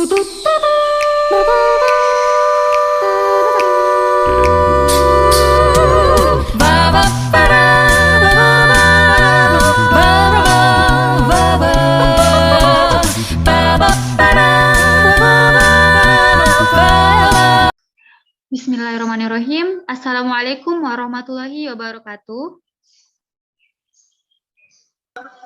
Bismillahirrahmanirrahim. Assalamualaikum warahmatullahi wabarakatuh.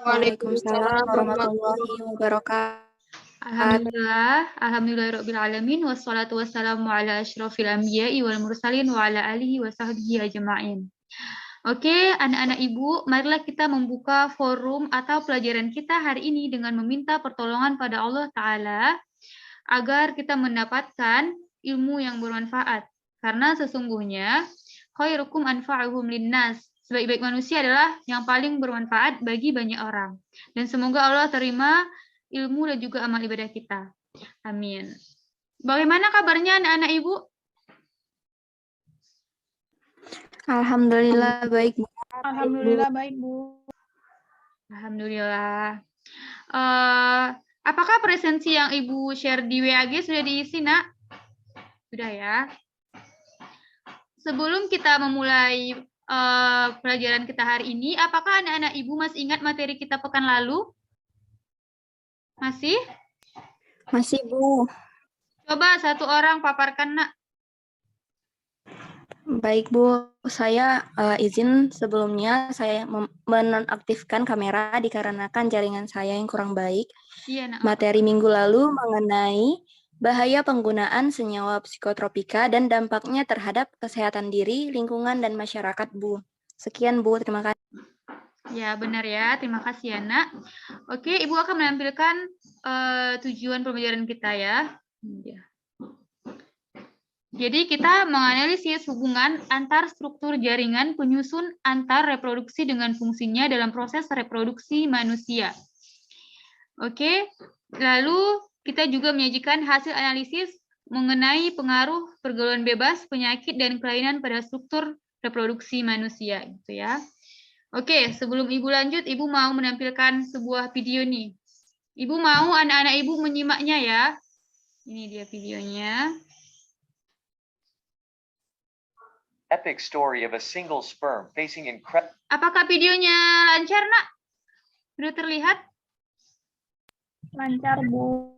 Waalaikumsalam warahmatullahi wabarakatuh. Alhamdulillahirabbil alamin wassalatu wassalamu ala asyrofil anbiya'i wal mursalin wa ala alihi wa sahbihi ajma'in. Oke, anak-anak Ibu, marilah kita membuka forum atau pelajaran kita hari ini dengan meminta pertolongan pada Allah Ta'ala agar kita mendapatkan ilmu yang bermanfaat. Karena sesungguhnya khairukum anfa'uhum linnas. Sebaik-baik manusia adalah yang paling bermanfaat bagi banyak orang. Dan semoga Allah terima ilmu dan juga amal ibadah kita. Amin. Bagaimana kabarnya anak-anak Ibu? Alhamdulillah baik, Bu. Alhamdulillah baik, Bu. Alhamdulillah. Apakah presensi yang Ibu share di WAG sudah diisi, Nak? Sudah ya. Sebelum kita memulai pelajaran kita hari ini, apakah anak-anak Ibu masih ingat materi kita pekan lalu? Masih? Masih, Bu. Coba satu orang paparkan, Nak. Baik, Bu. Saya izin sebelumnya saya menonaktifkan kamera dikarenakan jaringan saya yang kurang baik. Iya, Nak. Materi minggu lalu mengenai bahaya penggunaan senyawa psikotropika dan dampaknya terhadap kesehatan diri, lingkungan, dan masyarakat, Bu. Sekian, Bu. Terima kasih. Ya, benar ya. Terima kasih ya, Nak. Oke, Ibu akan menampilkan tujuan pembelajaran kita ya. Jadi kita menganalisis hubungan antar struktur jaringan penyusun antar reproduksi dengan fungsinya dalam proses reproduksi manusia. Oke, lalu kita juga menyajikan hasil analisis mengenai pengaruh pergaulan bebas, penyakit, dan kelainan pada struktur reproduksi manusia, gitu ya. Oke, sebelum Ibu lanjut, Ibu mau menampilkan sebuah video nih. Ibu mau anak-anak Ibu menyimaknya ya. Ini dia videonya. Epic story of a single sperm facing incredible. Apakah videonya lancar, Nak? Sudah terlihat? Lancar, Bu.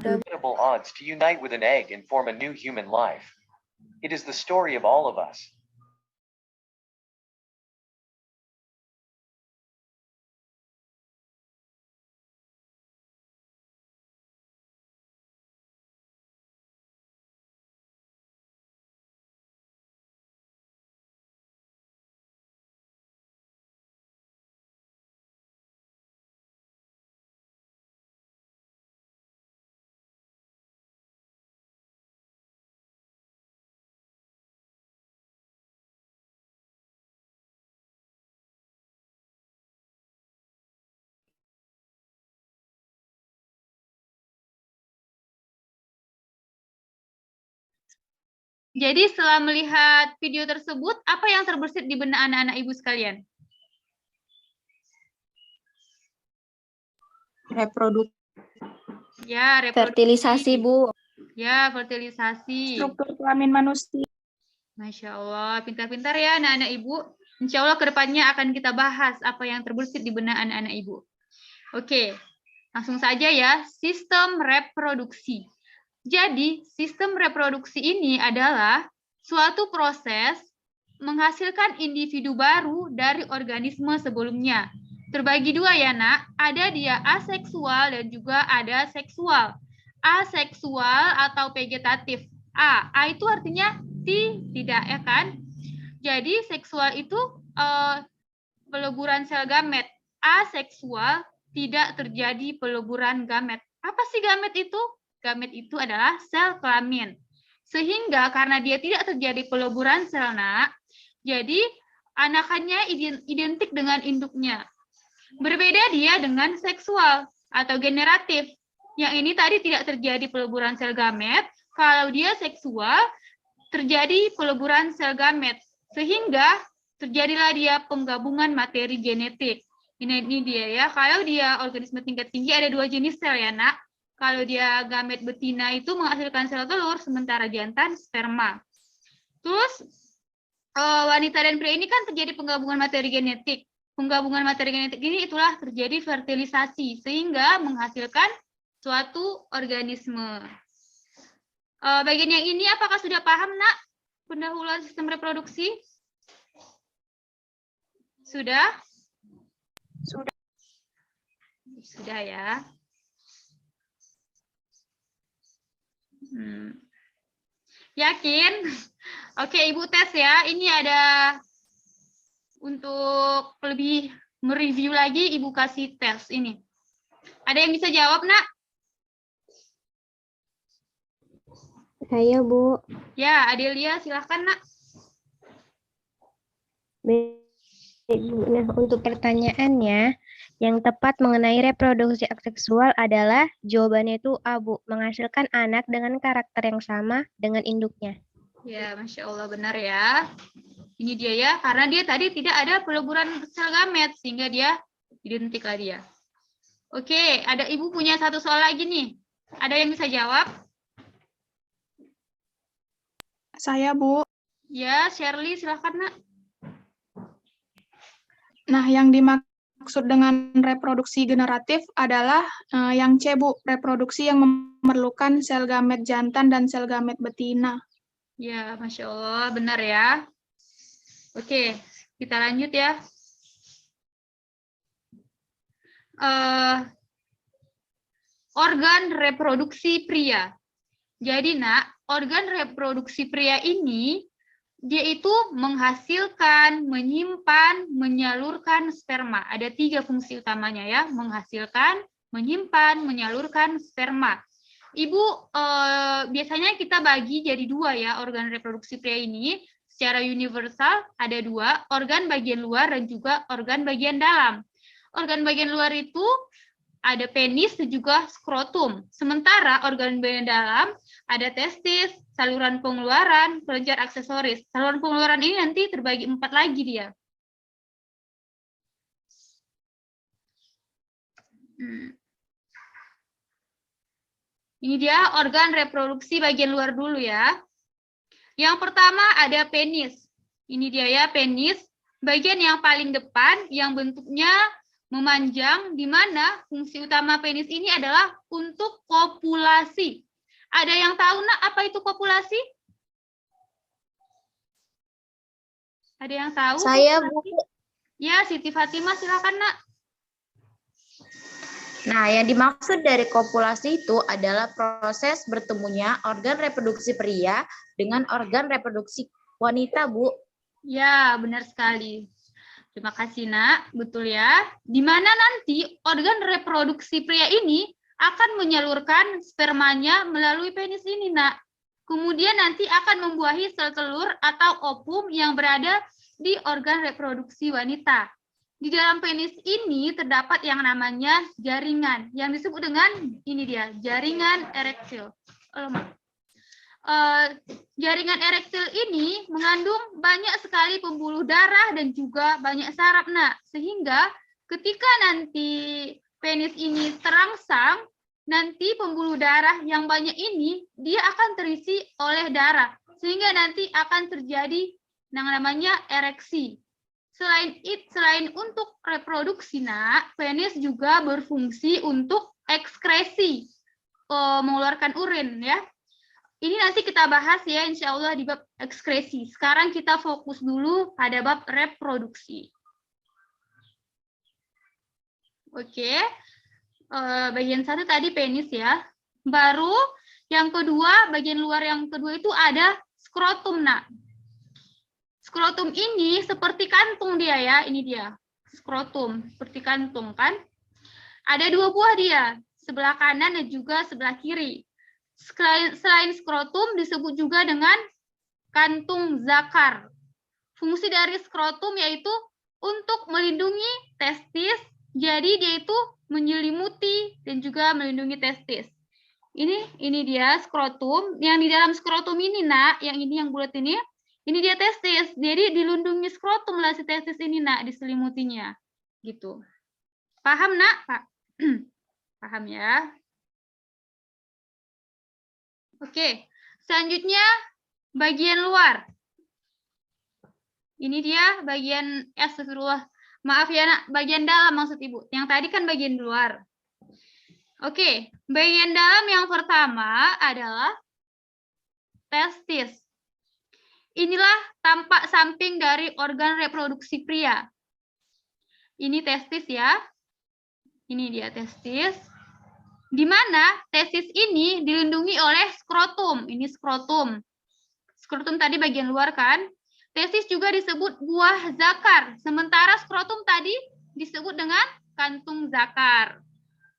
Incredible odds to unite with an egg and form a new human life. It is the story of all of us. Jadi setelah melihat video tersebut, apa yang terbersit di benak anak-anak Ibu sekalian? Reproduksi. Ya, reproduksi. Fertilisasi, Bu. Ya, fertilisasi. Struktur kelamin manusia. Masya Allah, pintar-pintar ya anak-anak Ibu. Insya Allah kedepannya akan kita bahas apa yang terbersit di benak anak-anak Ibu. Oke, langsung saja ya, sistem reproduksi. Jadi, sistem reproduksi ini adalah suatu proses menghasilkan individu baru dari organisme sebelumnya. Terbagi dua ya, Nak. Ada dia aseksual dan juga ada seksual. Aseksual atau vegetatif. A itu artinya tidak, ya kan? Jadi, seksual itu peleburan sel gamet. Aseksual tidak terjadi peleburan gamet. Apa sih gamet itu? Gamet itu adalah sel kelamin. Sehingga karena dia tidak terjadi peleburan sel, Nak, jadi anakannya identik dengan induknya. Berbeda dia dengan seksual atau generatif. Yang ini tadi tidak terjadi peleburan sel gamet, kalau dia seksual terjadi peleburan sel gamet. Sehingga terjadilah dia penggabungan materi genetik. Ini dia ya, kalau dia organisme tingkat tinggi ada dua jenis sel ya, Nak. Kalau dia gamet betina itu menghasilkan sel telur, sementara jantan sperma. Terus wanita dan pria ini kan terjadi penggabungan materi genetik. Penggabungan materi genetik ini itulah terjadi fertilisasi sehingga menghasilkan suatu organisme. Bagian yang ini apakah sudah paham, Nak? Pendahuluan sistem reproduksi? Sudah? Sudah. Sudah ya. Yakin? Oke, Ibu tes ya. Ini ada untuk lebih mereview lagi, Ibu kasih tes ini. Ada yang bisa jawab, Nak? Saya, Bu. Ya, Adelia, silahkan, Nak. Baik, Bu. Nah, untuk pertanyaannya, yang tepat mengenai reproduksi seksual adalah jawabannya itu A, Bu. Menghasilkan anak dengan karakter yang sama dengan induknya. Ya, Masya Allah, benar ya. Ini dia ya, karena dia tadi tidak ada peleburan sel gamet, sehingga dia identiklah dia. Oke, ada Ibu punya satu soal lagi nih. Ada yang bisa jawab? Saya, Bu. Ya, Shirley, silahkan, Nak. Nah, yang dimaksud dengan reproduksi generatif adalah yang C, Bu. Reproduksi yang memerlukan sel gamet jantan dan sel gamet betina. Ya, Masya Allah, benar ya. Oke, kita lanjut ya. Organ reproduksi pria. Jadi, Nak, organ reproduksi pria ini, dia itu menghasilkan, menyimpan, menyalurkan sperma. Ada 3 fungsi utamanya ya, menghasilkan, menyimpan, menyalurkan sperma. Ibu, biasanya kita bagi jadi 2 ya, organ reproduksi pria ini. Secara universal ada 2, organ bagian luar dan juga organ bagian dalam. Organ bagian luar itu ada penis dan juga skrotum. Sementara organ bagian dalam ada testis, saluran pengeluaran, kelenjar aksesoris. Saluran pengeluaran ini nanti terbagi 4 lagi dia. Ini dia organ reproduksi bagian luar dulu ya. Yang pertama ada penis. Ini dia ya penis, bagian yang paling depan yang bentuknya memanjang, di mana fungsi utama penis ini adalah untuk kopulasi. Ada yang tahu, Nak, apa itu kopulasi? Ada yang tahu? Saya, Bu. Ya, Siti Fatimah, silakan, Nak. Nah, yang dimaksud dari kopulasi itu adalah proses bertemunya organ reproduksi pria dengan organ reproduksi wanita, Bu. Ya, benar sekali. Terima kasih, Nak. Betul ya. Di mana nanti organ reproduksi pria ini akan menyalurkan spermanya melalui penis ini, Nak. Kemudian nanti akan membuahi sel telur atau ovum yang berada di organ reproduksi wanita. Di dalam penis ini terdapat yang namanya jaringan, yang disebut dengan ini dia, jaringan erektil. Jaringan erektil ini mengandung banyak sekali pembuluh darah dan juga banyak saraf, Nak. Sehingga ketika nanti penis ini terangsang, nanti pembuluh darah yang banyak ini dia akan terisi oleh darah, sehingga nanti akan terjadi yang namanya ereksi. Selain untuk reproduksi, Nak, penis juga berfungsi untuk ekskresi, mengeluarkan urin ya. Ini nanti kita bahas ya, insya Allah di bab ekskresi. Sekarang kita fokus dulu pada bab reproduksi. Oke, bagian 1 tadi penis ya. Baru yang kedua, bagian luar yang kedua itu ada skrotum, Nak. Skrotum ini seperti kantung dia ya, ini dia. Skrotum, seperti kantung kan. Ada 2 buah dia, sebelah kanan dan juga sebelah kiri. Selain skrotum disebut juga dengan kantung zakar. Fungsi dari skrotum yaitu untuk melindungi testis, jadi dia itu menyelimuti dan juga melindungi testis. Ini dia skrotum, yang di dalam skrotum ini, Nak, yang ini yang bulat ini dia testis. Jadi dilindungi skrotum lah si testis ini, Nak, diselimutinya. Gitu. Paham, Nak? Pak? Paham ya? Oke, selanjutnya bagian luar. Ini dia bagian, astagfirullah. Maaf ya, Nak, bagian dalam maksud Ibu. Yang tadi kan bagian luar. Oke, bagian dalam yang pertama adalah testis. Inilah tampak samping dari organ reproduksi pria. Ini testis ya. Ini dia testis. Di mana testis ini dilindungi oleh skrotum. Ini skrotum. Skrotum tadi bagian luar kan. Testis juga disebut buah zakar. Sementara skrotum tadi disebut dengan kantung zakar.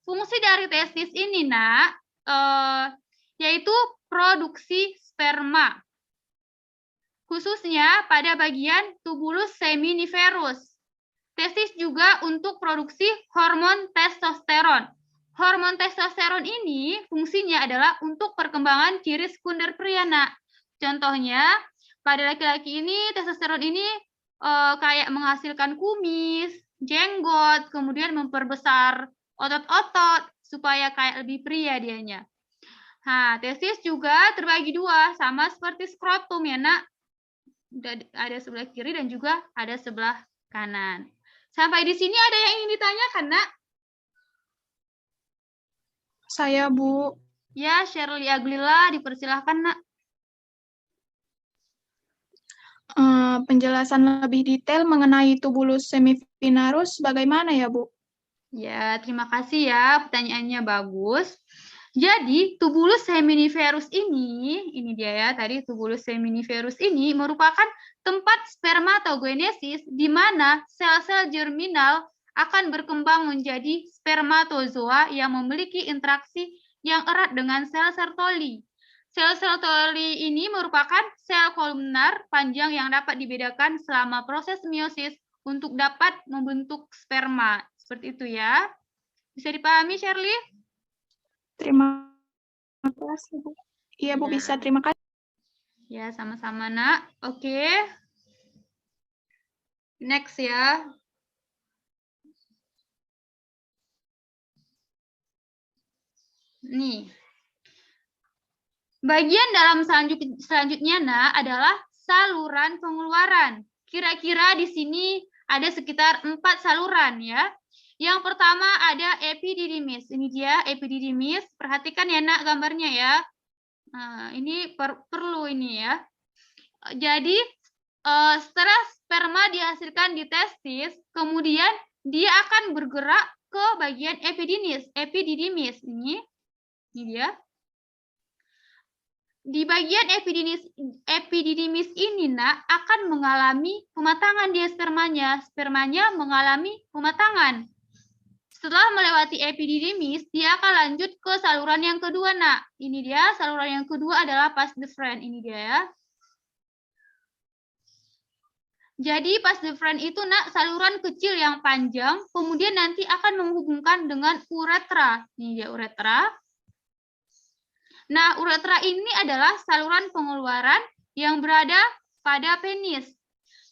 Fungsi dari testis ini, Nak, yaitu produksi sperma. Khususnya pada bagian tubulus seminiferus. Testis juga untuk produksi hormon testosteron. Hormon testosteron ini fungsinya adalah untuk perkembangan ciri sekunder pria, Nak. Contohnya, pada laki-laki ini testosteron ini kayak menghasilkan kumis, jenggot, kemudian memperbesar otot-otot supaya kayak lebih pria dianya. Nah, testis juga terbagi dua, sama seperti skrotum ya, Nak. Ada sebelah kiri dan juga ada sebelah kanan. Sampai di sini ada yang ingin ditanyakan, Nak? Saya, Bu. Ya, Shirley Aglila, dipersilahkan, Nak. Penjelasan lebih detail mengenai tubulus seminiferus bagaimana ya, Bu? Ya, terima kasih ya, pertanyaannya bagus. Jadi, tubulus seminiferus ini dia ya, tadi tubulus seminiferus ini merupakan tempat spermatogenesis di mana sel-sel germinal akan berkembang menjadi spermatozoa yang memiliki interaksi yang erat dengan sel sertoli. Sel sertoli ini merupakan sel kolumnar panjang yang dapat dibedakan selama proses meiosis untuk dapat membentuk sperma. Seperti itu ya. Bisa dipahami, Shirley? Terima kasih, Bu. Iya, Bu, bisa. Terima kasih. Ya, sama-sama, Nak. Oke. Next ya. Nih. Bagian dalam selanjutnya, Nak, adalah saluran pengeluaran. Kira-kira di sini ada sekitar 4 saluran ya. Yang pertama ada epididymis. Ini dia epididymis. Perhatikan ya, Nak, gambarnya ya. Nah, ini perlu ini ya. Jadi setelah sperma dihasilkan di testis, kemudian dia akan bergerak ke bagian epididymis. Ini dia. Di bagian epididymis ini, Nak, akan mengalami pematangan dia spermanya. Spermanya mengalami pematangan. Setelah melewati epididymis, dia akan lanjut ke saluran yang kedua, Nak. Ini dia, saluran yang kedua adalah vas deferens. Ini dia ya. Jadi vas deferens itu, Nak, saluran kecil yang panjang, kemudian nanti akan menghubungkan dengan uretra. Ini dia uretra. Nah, uretra ini adalah saluran pengeluaran yang berada pada penis.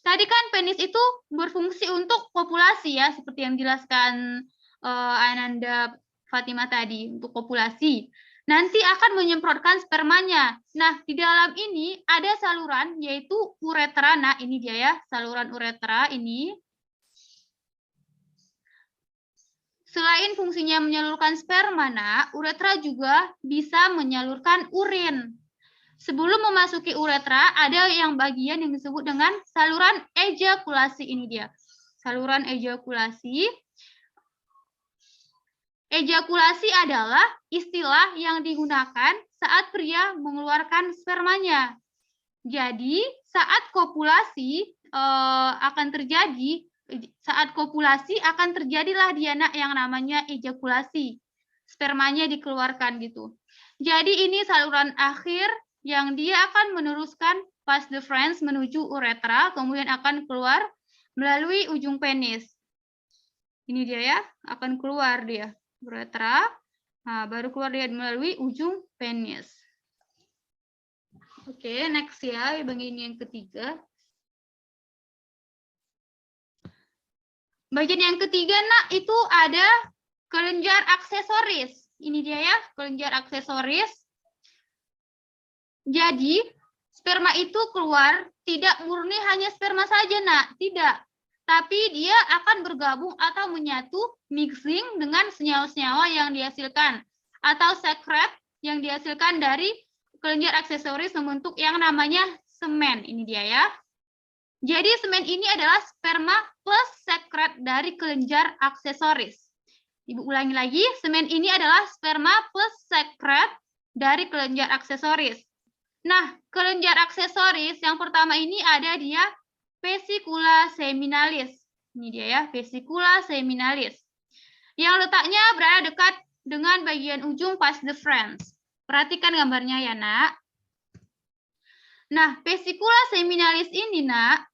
Tadi kan penis itu berfungsi untuk kopulasi ya, seperti yang dijelaskan Ananda Fatima tadi, untuk kopulasi. Nanti akan menyemprotkan spermanya. Nah, di dalam ini ada saluran yaitu uretra. Nah, ini dia ya, saluran uretra ini. Selain fungsinya menyalurkan sperma, Nak, uretra juga bisa menyalurkan urin. Sebelum memasuki uretra, ada yang bagian yang disebut dengan saluran ejakulasi. Ini dia, saluran ejakulasi. Ejakulasi adalah istilah yang digunakan saat pria mengeluarkan spermanya. Jadi, saat kopulasi akan terjadilah dia, Nak, yang namanya ejakulasi. Spermanya dikeluarkan gitu. Jadi ini saluran akhir yang dia akan meneruskan vas deferens menuju uretra, kemudian akan keluar melalui ujung penis. Ini dia ya, akan keluar dia uretra, nah, baru keluar dia melalui ujung penis. Oke, next ya, bagian yang ketiga. Bagian yang ketiga, Nak, itu ada kelenjar aksesoris. Ini dia ya, kelenjar aksesoris. Jadi, sperma itu keluar tidak murni hanya sperma saja, Nak. Tidak. Tapi dia akan bergabung atau menyatu, mixing dengan senyawa-senyawa yang dihasilkan. Atau sekret yang dihasilkan dari kelenjar aksesoris membentuk yang namanya semen. Ini dia ya. Jadi semen ini adalah sperma plus sekret dari kelenjar aksesoris. Ibu ulangi lagi, semen ini adalah sperma plus sekret dari kelenjar aksesoris. Nah, kelenjar aksesoris yang pertama ini ada dia vesicula seminalis. Ini dia ya, vesicula seminalis. Yang letaknya berada dekat dengan bagian ujung vas deferens. Perhatikan gambarnya ya, Nak. Nah, vesicula seminalis ini, Nak,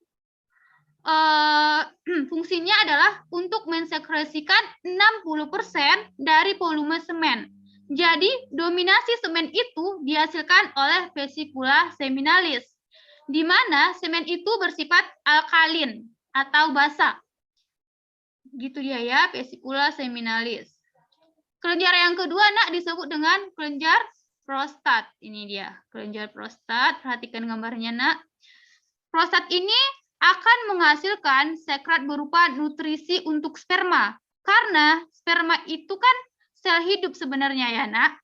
fungsinya adalah untuk mensekresikan 60% dari volume semen. Jadi, dominasi semen itu dihasilkan oleh vesicula seminalis, di mana semen itu bersifat alkalin atau basa. Gitu dia ya, vesicula seminalis. Kelenjar yang kedua, Nak, disebut dengan kelenjar prostat. Ini dia, kelenjar prostat. Perhatikan gambarnya, Nak. Prostat ini akan menghasilkan sekret berupa nutrisi untuk sperma. Karena sperma itu kan sel hidup sebenarnya ya, Nak.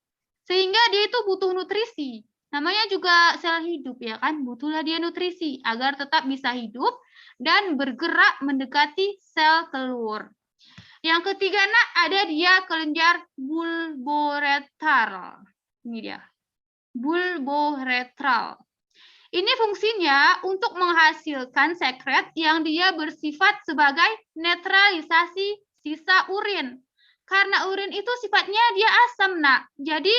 Sehingga dia itu butuh nutrisi. Namanya juga sel hidup ya kan, butuhlah dia nutrisi agar tetap bisa hidup dan bergerak mendekati sel telur. Yang ketiga, Nak, ada dia kelenjar bulboretral. Ini dia, bulboretral. Ini fungsinya untuk menghasilkan sekret yang dia bersifat sebagai netralisasi sisa urin. Karena urin itu sifatnya dia asam, Nak. Jadi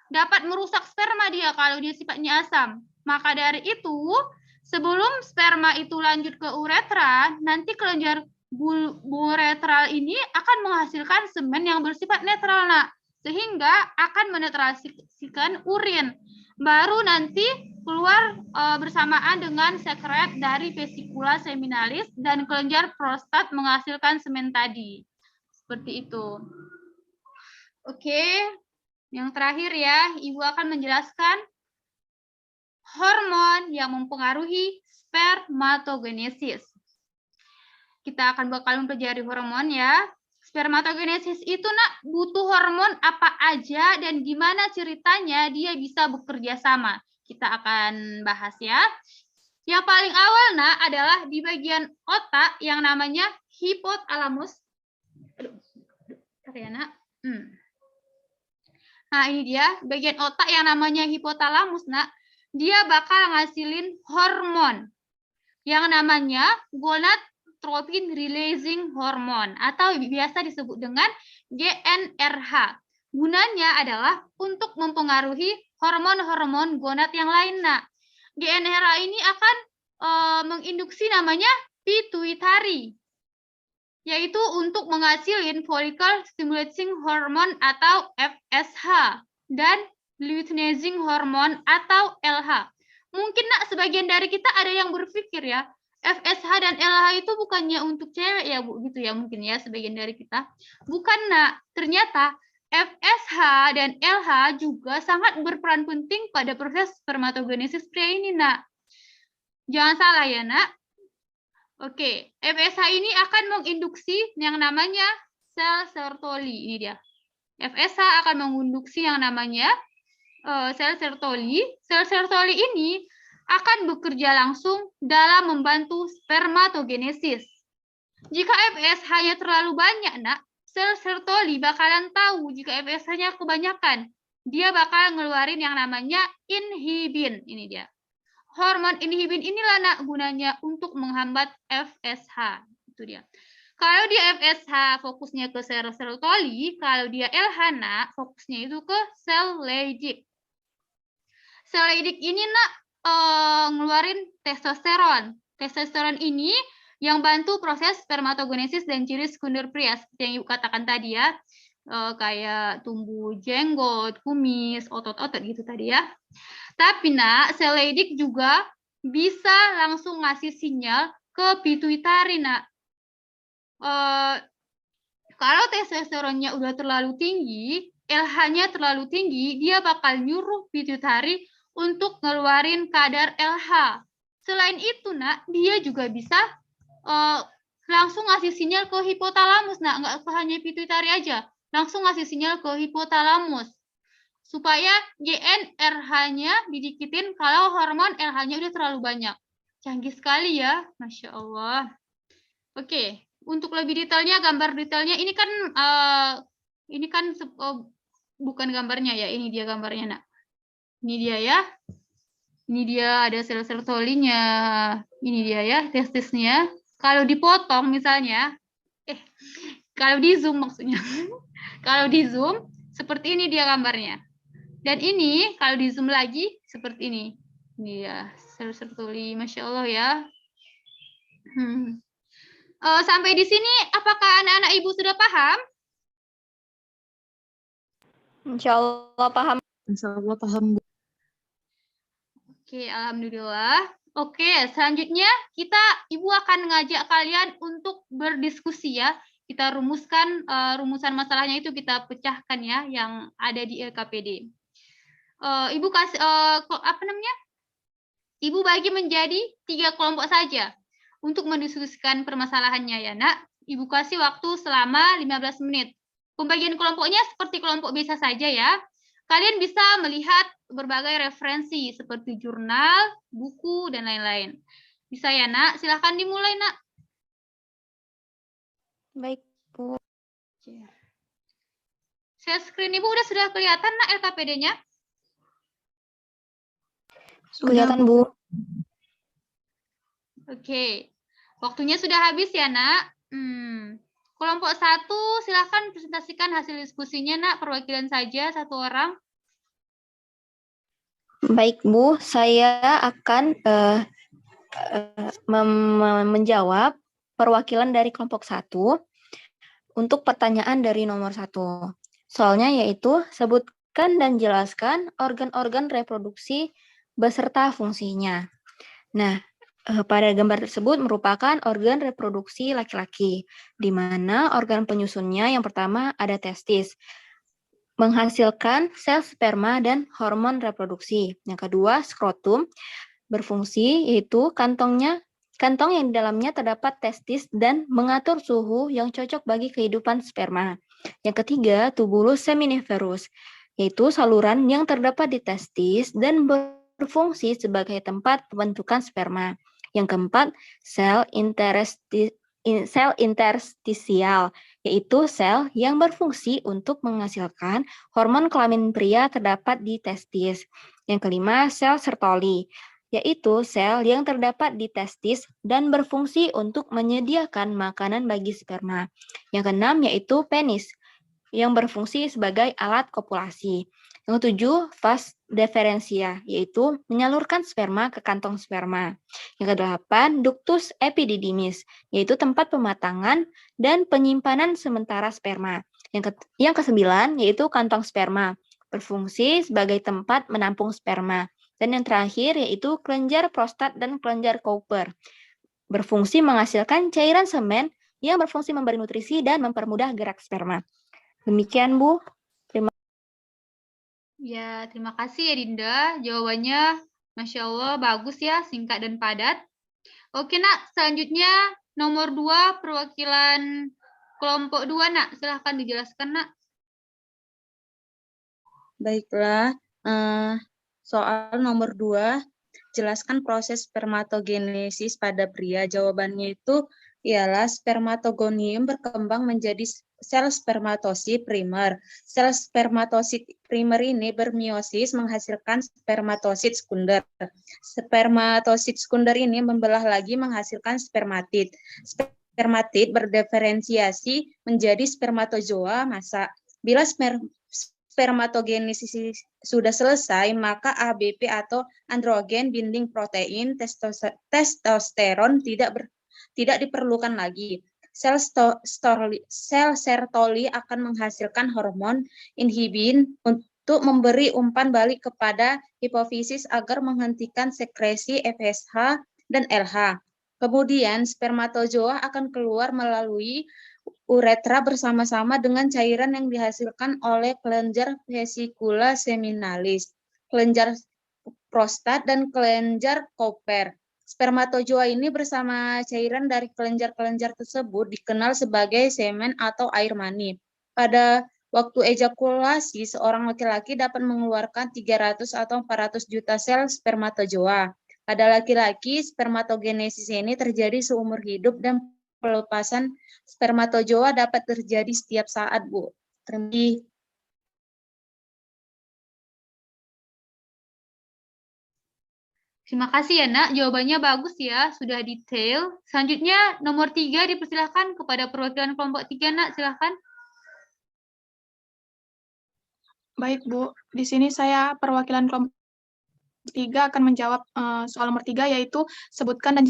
dapat merusak sperma dia kalau dia sifatnya asam. Maka dari itu, sebelum sperma itu lanjut ke uretra, nanti kelenjar bulboretral ini akan menghasilkan semen yang bersifat netral, Nak. Sehingga akan menetralisikan urin. Baru nanti keluar bersamaan dengan sekret dari vesicula seminalis dan kelenjar prostat menghasilkan semen tadi. Seperti itu. Oke, yang terakhir ya, Ibu akan menjelaskan hormon yang mempengaruhi spermatogenesis. Kita akan bakal mempelajari hormon ya. Spermatogenesis itu, Nak, butuh hormon apa aja dan gimana ceritanya dia bisa bekerja sama. Kita akan bahas ya. Yang paling awal, Nak, adalah di bagian otak yang namanya hipotalamus. Ya, Nak. Nah, ini dia bagian otak yang namanya hipotalamus, Nak. Dia bakal ngasilin hormon yang namanya gonadotropin releasing hormone atau biasa disebut dengan GnRH. Gunanya adalah untuk mempengaruhi hormon-hormon gonad yang lain, Nak. GnRH ini akan menginduksi namanya pituitary, yaitu untuk menghasilin follicle stimulating hormone atau FSH dan luteinizing hormone atau LH. Mungkin, Nak, sebagian dari kita ada yang berpikir ya, FSH dan LH itu bukannya untuk cewek ya, Bu, gitu ya mungkin ya sebagian dari kita. Bukan, Nak. Ternyata FSH dan LH juga sangat berperan penting pada proses spermatogenesis pria ini, Nak. Jangan salah ya, Nak. Oke, FSH ini akan menginduksi yang namanya sel Sertoli. Ini dia. FSH akan menginduksi yang namanya sel Sertoli. Sel Sertoli ini akan bekerja langsung dalam membantu spermatogenesis. Jika FSH-nya terlalu banyak, Nak, sel Sertoli bakalan tahu jika FSH-nya kebanyakan. Dia bakal ngeluarin yang namanya inhibin. Ini dia. Hormon inhibin inilah, Nak, gunanya untuk menghambat FSH. Itu dia. Kalau dia FSH fokusnya ke sel Sertoli, kalau dia LH, Nak, fokusnya itu ke sel Leydig. Sel Leydig ini, Nak, ngeluarin testosteron. Testosteron ini yang bantu proses spermatogenesis dan ciri sekunder pria seperti yang Ibu katakan tadi ya, kayak tumbuh jenggot, kumis, otot-otot gitu tadi ya. Tapi, Nak, sel Leydig juga bisa langsung ngasih sinyal ke pituitari, Nak. Kalau testosteronnya udah terlalu tinggi, LH-nya terlalu tinggi, dia bakal nyuruh pituitari untuk ngeluarin kadar LH. Selain itu, Nak, dia juga bisa langsung ngasih sinyal ke hipotalamus, Nak, nggak hanya pituitari aja. Langsung ngasih sinyal ke hipotalamus. Supaya GnRH-nya didikitin kalau hormon LH-nya udah terlalu banyak. Canggih sekali ya, Masya Allah. Oke, untuk lebih detailnya, gambar detailnya, ini kan bukan gambarnya ya, ini dia gambarnya, Nak. Ini dia ya. Ini dia ada sel sertolinya. Ini dia ya, testisnya. Kalau dipotong misalnya, kalau di zoom maksudnya. Kalau di zoom, seperti ini dia gambarnya. Dan ini, kalau di zoom lagi, seperti ini. Ini ya, sel sertoli. Masya Allah ya. Sampai di sini, apakah anak-anak Ibu sudah paham? Insya Allah paham. Insya Allah paham, Bu. Oke, alhamdulillah. Oke, selanjutnya Ibu akan ngajak kalian untuk berdiskusi ya. Kita rumuskan rumusan masalahnya itu kita pecahkan ya yang ada di LKPD. Ibu kasih Ibu bagi menjadi 3 kelompok saja untuk mendiskusikan permasalahannya ya, Nak. Ibu kasih waktu selama 15 menit. Pembagian kelompoknya seperti kelompok biasa saja ya. Kalian bisa melihat berbagai referensi seperti jurnal, buku, dan lain-lain. Bisa ya, Nak? Silahkan dimulai, Nak. Baik, Bu. Share screen Ibu sudah kelihatan, Nak, LKPD-nya? Kelihatan, Bu. Oke. Waktunya sudah habis ya, Nak. Kelompok 1, silahkan presentasikan hasil diskusinya, Nak. Perwakilan saja, 1 orang. Baik, Bu. Saya akan menjawab perwakilan dari kelompok 1 untuk pertanyaan dari nomor 1. Soalnya yaitu, sebutkan dan jelaskan organ-organ reproduksi beserta fungsinya. Nah, pada gambar tersebut merupakan organ reproduksi laki-laki, di mana organ penyusunnya yang pertama ada testis, menghasilkan sel sperma dan hormon reproduksi. Yang kedua, skrotum, berfungsi yaitu kantong yang di dalamnya terdapat testis dan mengatur suhu yang cocok bagi kehidupan sperma. Yang ketiga, tubulus seminiferus, yaitu saluran yang terdapat di testis dan berfungsi sebagai tempat pembentukan sperma. Yang keempat, sel interstisial, yaitu sel yang berfungsi untuk menghasilkan hormon kelamin pria terdapat di testis. Yang kelima, sel sertoli, yaitu sel yang terdapat di testis dan berfungsi untuk menyediakan makanan bagi sperma. Yang keenam, yaitu penis, yang berfungsi sebagai alat kopulasi. Yang ketujuh, vas deferentia, yaitu menyalurkan sperma ke kantong sperma. Yang kedelapan, ductus epididymis, yaitu tempat pematangan dan penyimpanan sementara sperma. Yang kesembilan, yaitu kantong sperma, berfungsi sebagai tempat menampung sperma. Dan yang terakhir, yaitu kelenjar prostat dan kelenjar Cooper, berfungsi menghasilkan cairan semen yang berfungsi memberi nutrisi dan mempermudah gerak sperma. Demikian, Bu. Ya, terima kasih ya, Dinda. Jawabannya, Masya Allah, bagus ya, singkat dan padat. Oke, Nak. Selanjutnya, nomor 2, perwakilan kelompok 2, Nak. Silahkan dijelaskan, Nak. Baiklah, soal nomor 2, jelaskan proses spermatogenesis pada pria. Jawabannya itu ialah spermatogonium berkembang menjadi sel spermatosit primer. Sel spermatosit primer ini bermeiosis menghasilkan spermatosit sekunder. Spermatosit sekunder ini membelah lagi menghasilkan spermatid. Spermatid berdiferensiasi menjadi spermatozoa massa. Bila spermatogenesis sudah selesai, maka ABP atau androgen binding protein testosteron tidak diperlukan lagi. Sel sertoli akan menghasilkan hormon inhibin untuk memberi umpan balik kepada hipofisis agar menghentikan sekresi FSH dan LH. Kemudian spermatozoa akan keluar melalui uretra bersama-sama dengan cairan yang dihasilkan oleh kelenjar vesicula seminalis. prostat, dan kelenjar Cowper. Spermatozoa ini bersama cairan dari kelenjar-kelenjar tersebut dikenal sebagai semen atau air mani. Pada waktu ejakulasi, seorang laki-laki dapat mengeluarkan 300 atau 400 juta sel spermatozoa. Pada laki-laki, spermatogenesis ini terjadi seumur hidup dan pelepasan spermatozoa dapat terjadi setiap saat, Bu. Terima kasih. Terima kasih ya, Nak. Jawabannya bagus ya, sudah detail. Selanjutnya, nomor 3 dipersilahkan kepada perwakilan kelompok 3, Nak. Silahkan. Baik, Bu. Di sini saya perwakilan kelompok 3 akan menjawab soal nomor 3, yaitu sebutkan dan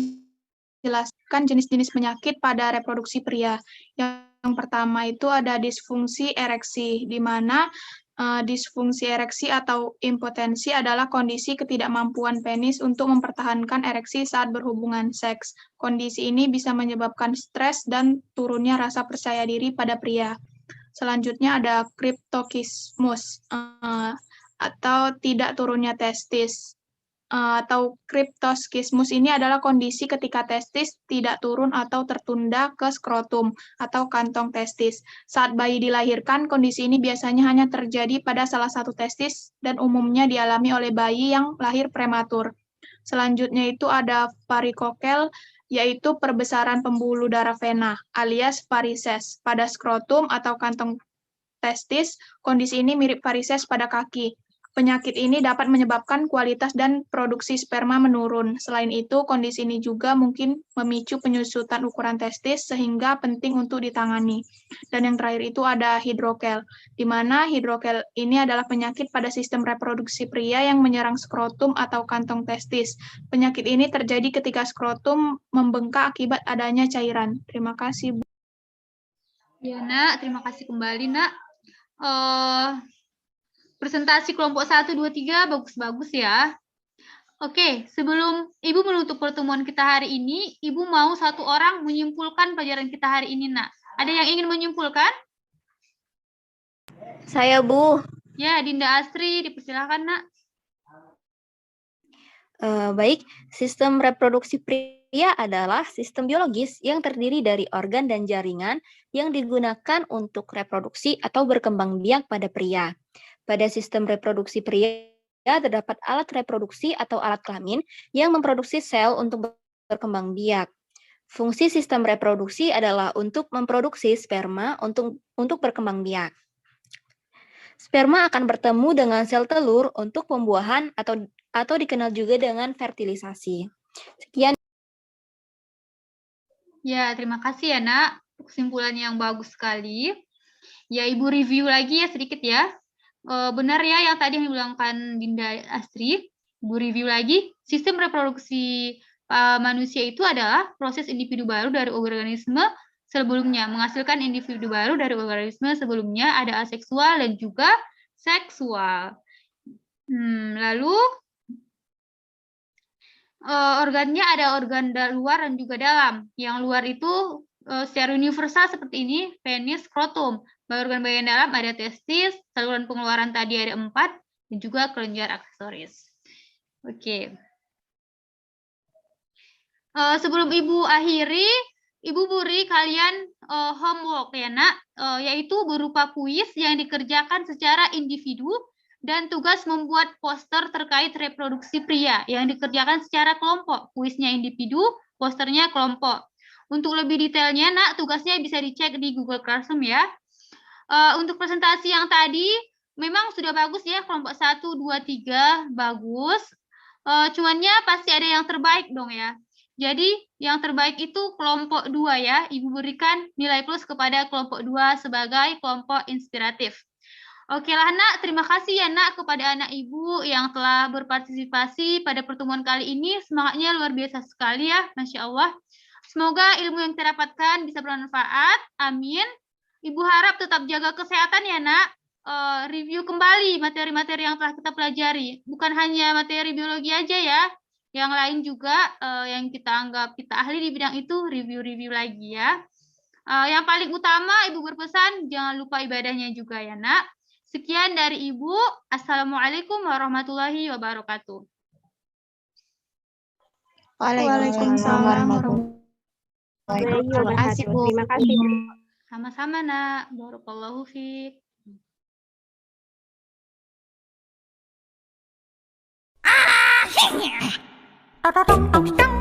jelaskan jenis-jenis penyakit pada reproduksi pria. Yang pertama itu ada disfungsi ereksi, di mana disfungsi ereksi atau impotensi adalah kondisi ketidakmampuan penis untuk mempertahankan ereksi saat berhubungan seks. Kondisi ini bisa menyebabkan stres dan turunnya rasa percaya diri pada pria. Selanjutnya ada kriptokismus atau tidak turunnya testis. Atau kriptoskismus ini adalah kondisi ketika testis tidak turun atau tertunda ke skrotum atau kantong testis. Saat bayi dilahirkan, kondisi ini biasanya hanya terjadi pada salah satu testis dan umumnya dialami oleh bayi yang lahir prematur. Selanjutnya itu ada varikokel, yaitu perbesaran pembuluh darah vena alias varises pada skrotum atau kantong testis. Kondisi ini mirip varises pada kaki. Penyakit ini dapat menyebabkan kualitas dan produksi sperma menurun. Selain itu, kondisi ini juga mungkin memicu penyusutan ukuran testis sehingga penting untuk ditangani. Dan yang terakhir itu ada hidrokel, di mana hidrokel ini adalah penyakit pada sistem reproduksi pria yang menyerang skrotum atau kantong testis. Penyakit ini terjadi ketika skrotum membengkak akibat adanya cairan. Terima kasih, Bu. Ya, Nak. Terima kasih kembali, Nak. Presentasi kelompok 1, 2, 3 bagus-bagus ya. Oke, sebelum Ibu menutup pertemuan kita hari ini, Ibu mau satu orang menyimpulkan pelajaran kita hari ini, Nak. Ada yang ingin menyimpulkan? Saya, Bu. Ya, Dinda Astri, dipersilakan, Nak. Baik, sistem reproduksi pria adalah sistem biologis yang terdiri dari organ dan jaringan yang digunakan untuk reproduksi atau berkembang biak pada pria. Pada sistem reproduksi pria, terdapat alat reproduksi atau alat kelamin yang memproduksi sel untuk berkembang biak. Fungsi sistem reproduksi adalah untuk memproduksi sperma untuk berkembang biak. Sperma akan bertemu dengan sel telur untuk pembuahan atau dikenal juga dengan fertilisasi. Sekian. Ya, terima kasih ya, Nak. Kesimpulan yang bagus sekali. Ya, Ibu review lagi ya sedikit ya. Benar ya yang tadi yang dibilangkan Dinda Astri. Ibu review lagi. Sistem reproduksi manusia itu adalah proses individu baru dari organisme sebelumnya. Menghasilkan individu baru dari organisme sebelumnya, ada aseksual dan juga seksual. Lalu organnya ada organ luar dan juga dalam. Yang luar itu secara universal seperti ini, penis, skrotum. Organ bagian dalam ada testis, saluran pengeluaran tadi ada 4, dan juga kelenjar aksesoris. Oke. Sebelum Ibu akhiri, Ibu beri kalian homework ya, Nak, yaitu berupa kuis yang dikerjakan secara individu dan tugas membuat poster terkait reproduksi pria yang dikerjakan secara kelompok. Kuisnya individu, posternya kelompok. Untuk lebih detailnya, Nak, tugasnya bisa dicek di Google Classroom ya. Untuk presentasi yang tadi, memang sudah bagus ya, kelompok 1, 2, 3, bagus. Cumannya pasti ada yang terbaik dong ya. Jadi, yang terbaik itu kelompok 2 ya. Ibu berikan nilai plus kepada kelompok 2 sebagai kelompok inspiratif. Oke lah, Nak. Terima kasih ya, Nak, kepada anak Ibu yang telah berpartisipasi pada pertemuan kali ini. Semangatnya luar biasa sekali ya, Masya Allah. Semoga ilmu yang kita dapatkan bisa bermanfaat. Amin. Ibu harap tetap jaga kesehatan ya, Nak. Review kembali materi-materi yang telah kita pelajari. Bukan hanya materi biologi aja ya. Yang lain juga yang kita anggap kita ahli di bidang itu, review-review lagi ya. Yang paling utama, Ibu berpesan, jangan lupa ibadahnya juga ya, Nak. Sekian dari Ibu. Assalamualaikum warahmatullahi wabarakatuh. Waalaikumsalam warahmatullahi wabarakatuh. Terima kasih, Bu. Sama-sama, Nak. Barakallahu fiik. Tong tong tong tong.